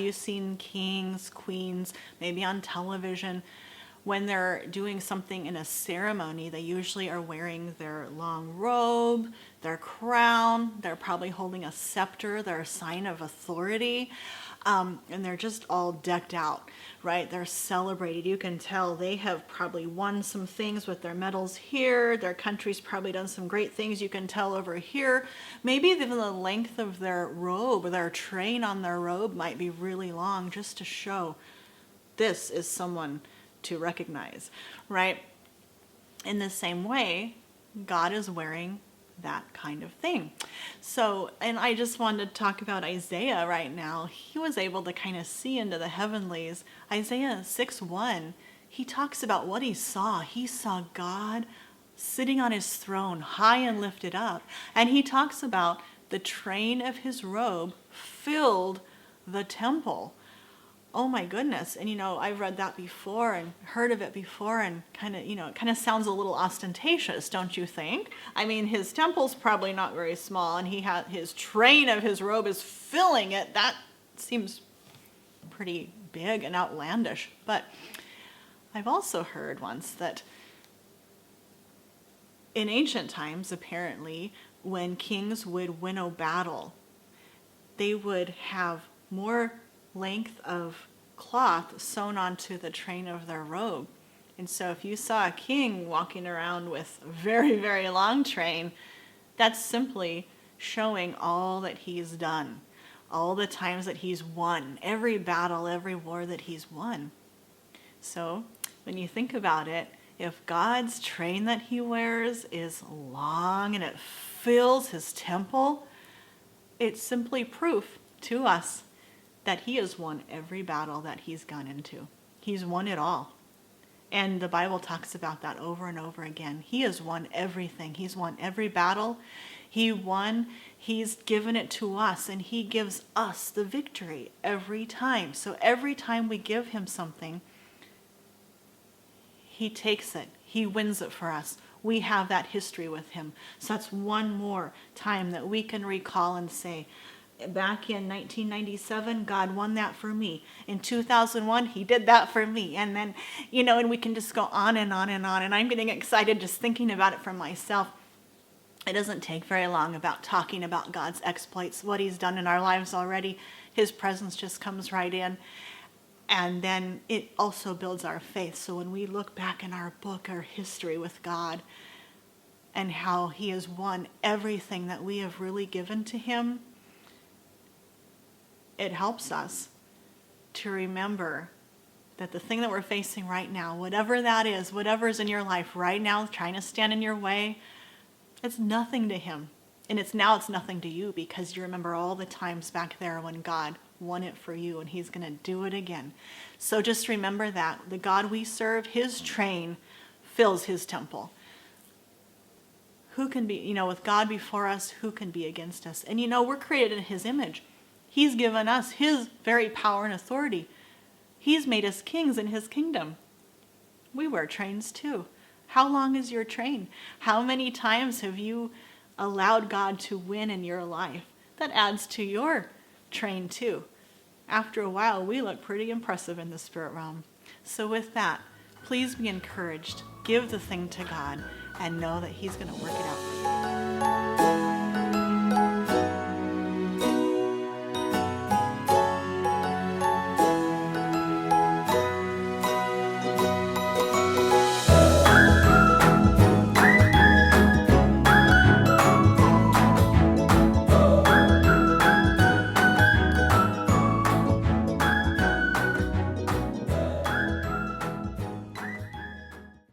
you've seen kings, queens, maybe on television, when they're doing something in a ceremony, they usually are wearing their long robe, their crown, they're probably holding a scepter, they're a sign of authority, and they're just all decked out, right? They're celebrated. You can tell they have probably won some things with their medals here. Their country's probably done some great things. You can tell over here. Maybe even the length of their robe, or their train on their robe might be really long, just to show this is someone to recognize, right? In the same way, God is wearing that kind of thing. So, and I just wanted to talk about Isaiah right now. He was able to kind of see into the heavenlies. Isaiah 6:1, he talks about what he saw. He saw God sitting on his throne, high and lifted up. And he talks about the train of his robe filled the temple. Oh my goodness. And I've read that before and heard of it before, and it kind of sounds a little ostentatious, don't you think? I mean, his temple's probably not very small, and his train of his robe is filling it. That seems pretty big and outlandish. But I've also heard once that in ancient times, apparently, when kings would win a battle, they would have more length of cloth sewn onto the train of their robe. And so if you saw a king walking around with a very, very long train, that's simply showing all that he's done, all the times that he's won, every battle, every war that he's won. So when you think about it, if God's train that he wears is long and it fills his temple, it's simply proof to us that he has won every battle that he's gone into. He's won it all. And the Bible talks about that over and over again. He has won everything. He's won every battle. He's given it to us, and he gives us the victory every time. So every time we give him something, he takes it. He wins it for us. We have that history with him. So that's one more time that we can recall and say, back in 1997, God won that for me. In 2001, he did that for me. And then, and we can just go on and on and on. And I'm getting excited just thinking about it for myself. It doesn't take very long about talking about God's exploits, what he's done in our lives already. His presence just comes right in. And then it also builds our faith. So when we look back in our book, our history with God, and how he has won everything that we have really given to him, it helps us to remember that the thing that we're facing right now, whatever that is, whatever's in your life right now, trying to stand in your way, it's nothing to him. And it's nothing to you, because you remember all the times back there when God won it for you, and he's going to do it again. So just remember that. The God we serve, his train fills his temple. Who can be, with God before us, who can be against us? And we're created in his image. He's given us his very power and authority. He's made us kings in his kingdom. We wear trains too. How long is your train? How many times have you allowed God to win in your life? That adds to your train too. After a while, we look pretty impressive in the spirit realm. So with that, please be encouraged. Give the thing to God and know that he's going to work it out for you.